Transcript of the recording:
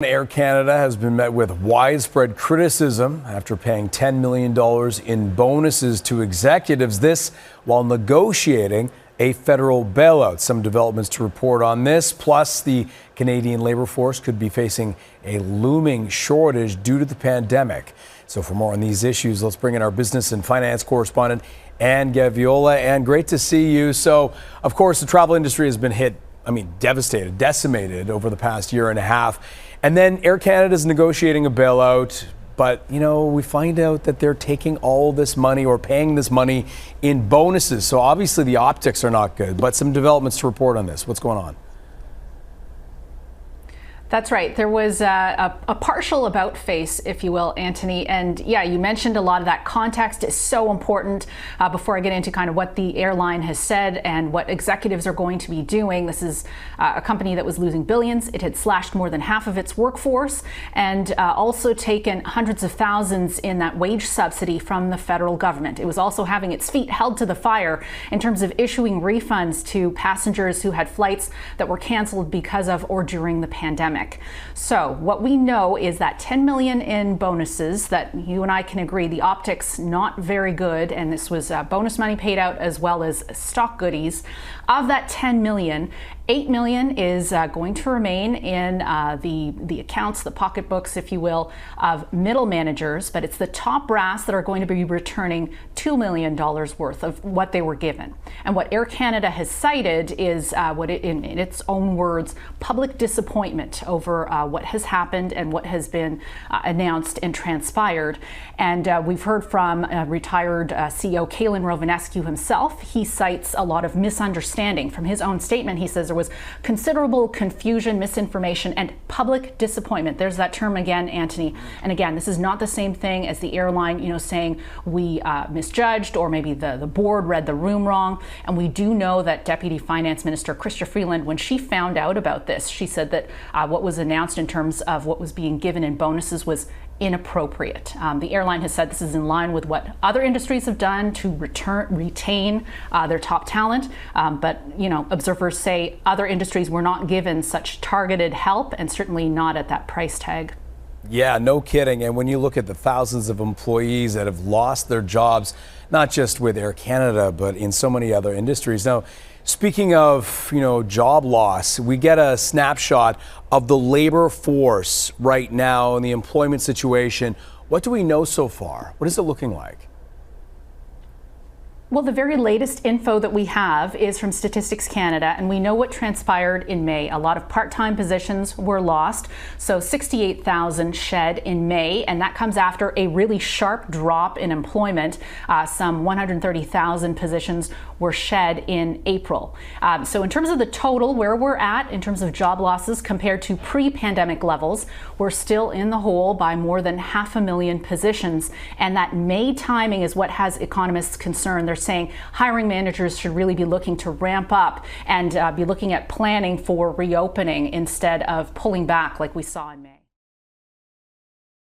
Air Canada has been met with widespread criticism after paying $10 million in bonuses to executives, this while negotiating a federal bailout. Some developments to report on this, plus the Canadian labor force could be facing a looming shortage due to the pandemic. So for more on these issues, let's bring in our business and finance correspondent, Anne Gaviola. And great to see you. So, of course, the travel industry has been hit, devastated, decimated over the past year and a half. And then Air Canada is negotiating a bailout. But, we find out that they're taking all this money or paying this money in bonuses. So obviously the optics are not good. But some developments to report on this. What's going on? That's right. There was a partial about face, if you will, Anthony. And yeah, you mentioned a lot of that context is so important. Before I get into kind of what the airline has said and what executives are going to be doing, this is a company that was losing billions. It had slashed more than half of its workforce and also taken hundreds of thousands in that wage subsidy from the federal government. It was also having its feet held to the fire in terms of issuing refunds to passengers who had flights that were canceled because of or during the pandemic. So what we know is that 10 million in bonuses that you and I can agree the optics not very good, and this was bonus money paid out as well as stock goodies. Of that 10 million, 8 million is going to remain in the accounts, the pocketbooks, if you will, of middle managers, but it's the top brass that are going to be returning $2 million worth of what they were given. And what Air Canada has cited is in its own words, public disappointment over what has happened and what has been announced and transpired. And we've heard from retired CEO Calin Rovinescu himself. He cites a lot of misunderstanding. From his own statement, he says there was considerable confusion, misinformation, and public disappointment. There's that term again, Anthony. And again, this is not the same thing as the airline, saying we misjudged or maybe the board read the room wrong. And we do know that Deputy Finance Minister Chrystia Freeland, when she found out about this, she said that what was announced in terms of what was being given in bonuses was inappropriate. The airline has said this is in line with what other industries have done to retain their top talent. But observers say other industries were not given such targeted help, and certainly not at that price tag. Yeah, no kidding. And when you look at the thousands of employees that have lost their jobs, not just with Air Canada, but in so many other industries. Now, speaking of, job loss, we get a snapshot of the labor force right now and the employment situation. What do we know so far? What is it looking like? Well, the very latest info that we have is from Statistics Canada, and we know what transpired in May. A lot of part-time positions were lost, so 68,000 shed in May, and that comes after a really sharp drop in employment. Some 130,000 positions were shed in April. So in terms of the total, where we're at in terms of job losses compared to pre-pandemic levels, we're still in the hole by more than 500,000 positions, and that May timing is what has economists concerned. They're saying hiring managers should really be looking to ramp up and be looking at planning for reopening instead of pulling back like we saw in May.